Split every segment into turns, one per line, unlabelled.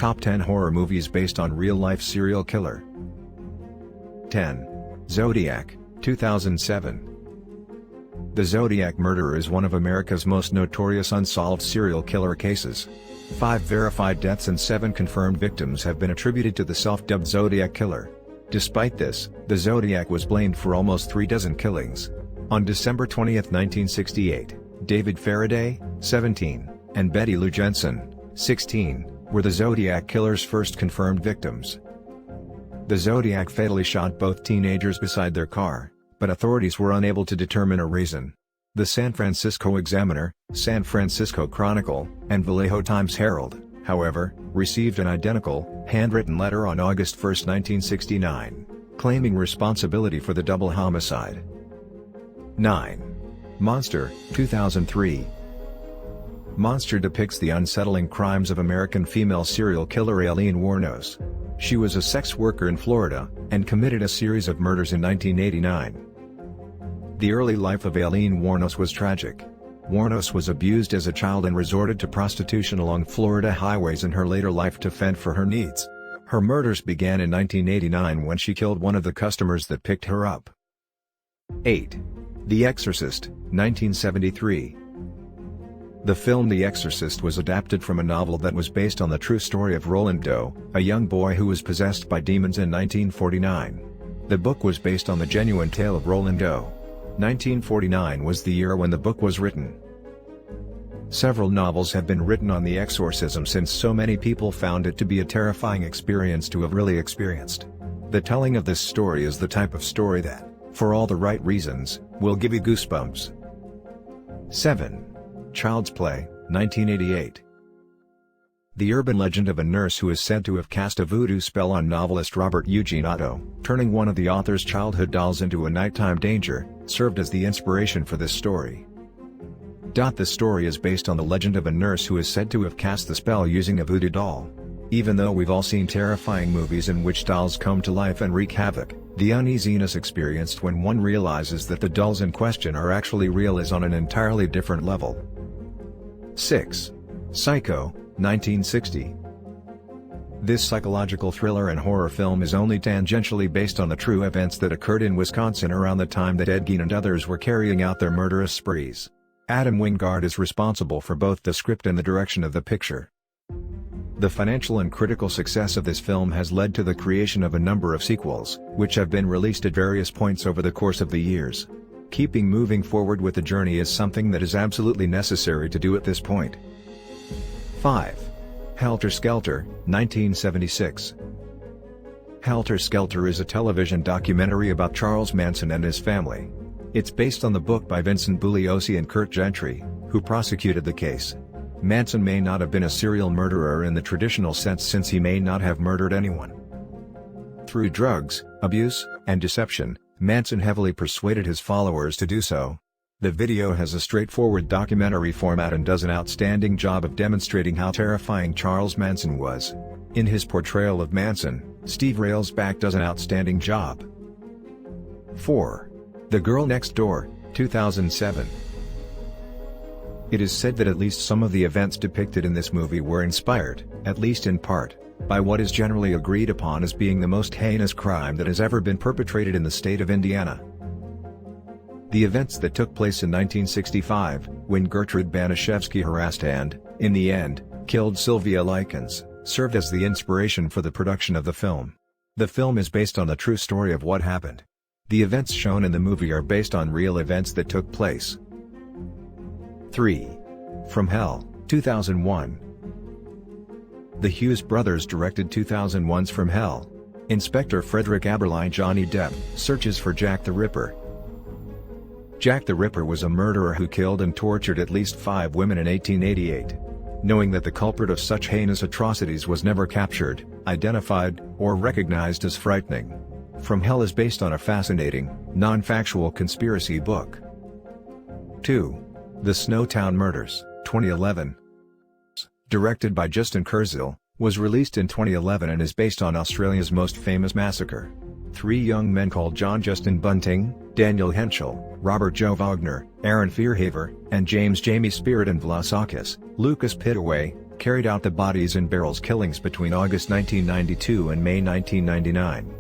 Top 10 horror movies based on real-life serial killer. 10. Zodiac, 2007. The Zodiac murderer is one of America's most notorious unsolved serial killer cases. 5 verified deaths and 7 confirmed victims have been attributed to the self-dubbed Zodiac killer. Despite this, the Zodiac was blamed for almost 3 dozen killings. On December 20, 1968, David Faraday, 17, and Betty Lou Jensen, 16, were the Zodiac killer's first confirmed victims. The Zodiac fatally shot both teenagers beside their car, but authorities were unable to determine a reason. The San Francisco Examiner, San Francisco Chronicle, and Vallejo Times-Herald, however, received an identical, handwritten letter on August 1, 1969, claiming responsibility for the double homicide. 9. Monster, 2003. Monster depicts the unsettling crimes of American female serial killer Aileen Wuornos. She was a sex worker in Florida, and committed a series of murders in 1989. The early life of Aileen Wuornos was tragic. Wuornos was abused as a child and resorted to prostitution along Florida highways in her later life to fend for her needs. Her murders began in 1989 when she killed one of the customers that picked her up. 8. The Exorcist, 1973. The film The Exorcist was adapted from a novel that was based on the true story of Roland Doe, a young boy who was possessed by demons in 1949. The book was based on the genuine tale of Roland Doe. 1949 was the year when the book was written. Several novels have been written on the exorcism since so many people found it to be a terrifying experience to have really experienced. The telling of this story is the type of story that, for all the right reasons, will give you goosebumps. 7. Child's Play, 1988. The urban legend of a nurse who is said to have cast a voodoo spell on novelist Robert Eugene Otto, turning one of the author's childhood dolls into a nighttime danger, served as the inspiration for this story. The story is based on the legend of a nurse who is said to have cast the spell using a voodoo doll. Even though we've all seen terrifying movies in which dolls come to life and wreak havoc, the uneasiness experienced when one realizes that the dolls in question are actually real is on an entirely different level. 6. Psycho, 1960. This psychological thriller and horror film is only tangentially based on the true events that occurred in Wisconsin around the time that Ed Gein and others were carrying out their murderous sprees. Adam Wingard is responsible for both the script and the direction of the picture. The financial and critical success of this film has led to the creation of a number of sequels, which have been released at various points over the course of the years. Keeping moving forward with the journey is something that is absolutely necessary to do at this point. 5. Helter Skelter, 1976. Helter Skelter is a television documentary about Charles Manson and his family. It's based on the book by Vincent Bugliosi and Kurt Gentry, who prosecuted the case. Manson may not have been a serial murderer in the traditional sense since he may not have murdered anyone. Through drugs, abuse, and deception, Manson heavily persuaded his followers to do so. The video has a straightforward documentary format and does an outstanding job of demonstrating how terrifying Charles Manson was. In his portrayal of Manson, Steve Railsback does an outstanding job. 4. The Girl Next Door, 2007. It is said that at least some of the events depicted in this movie were inspired, at least in part, by what is generally agreed upon as being the most heinous crime that has ever been perpetrated in the state of Indiana. The events that took place in 1965, when Gertrude Banishevsky harassed and, in the end, killed Sylvia Likens, served as the inspiration for the production of the film. The film is based on the true story of what happened. The events shown in the movie are based on real events that took place. 3. From Hell, 2001. The Hughes brothers directed 2001's From Hell. Inspector Frederick Aberline Johnny Depp searches for Jack the Ripper. Jack the Ripper was a murderer who killed and tortured at least 5 women in 1888. Knowing that the culprit of such heinous atrocities was never captured, identified, or recognized is frightening. From Hell is based on a fascinating, non-factual conspiracy book. 2. The Snowtown Murders, 2011. Directed by Justin Kurzel, was released in 2011 and is based on Australia's most famous massacre. 3 young men called John Justin Bunting, Daniel Henschel, Robert Joe Wagner, Aaron Fearhaver, and James Jamie Spirit and Vlasakis, Lucas Pittaway, carried out the bodies in barrels killings between August 1992 and May 1999.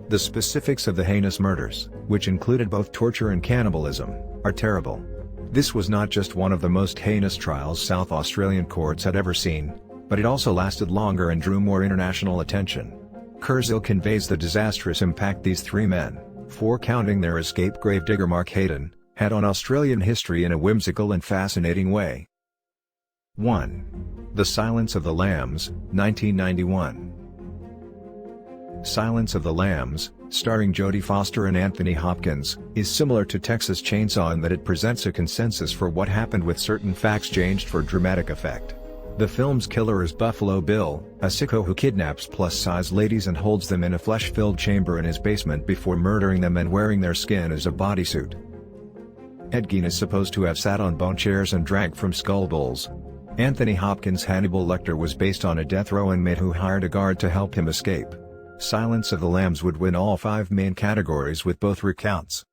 The specifics of the heinous murders, which included both torture and cannibalism, are terrible. This was not just one of the most heinous trials South Australian courts had ever seen, but it also lasted longer and drew more international attention. Kurzil conveys the disastrous impact these three men, four counting their escaped gravedigger Mark Hayden, had on Australian history in a whimsical and fascinating way. 1. The Silence of the Lambs, 1991. Silence of the Lambs, starring Jodie Foster and Anthony Hopkins, is similar to Texas Chainsaw in that it presents a consensus for what happened with certain facts changed for dramatic effect. The film's killer is Buffalo Bill, a sicko who kidnaps plus-size ladies and holds them in a flesh-filled chamber in his basement before murdering them and wearing their skin as a bodysuit. Ed Gein is supposed to have sat on bone chairs and drank from skull bowls. Anthony Hopkins' Hannibal Lecter was based on a death row inmate who hired a guard to help him escape. Silence of the Lambs would win all 5 main categories with both recounts.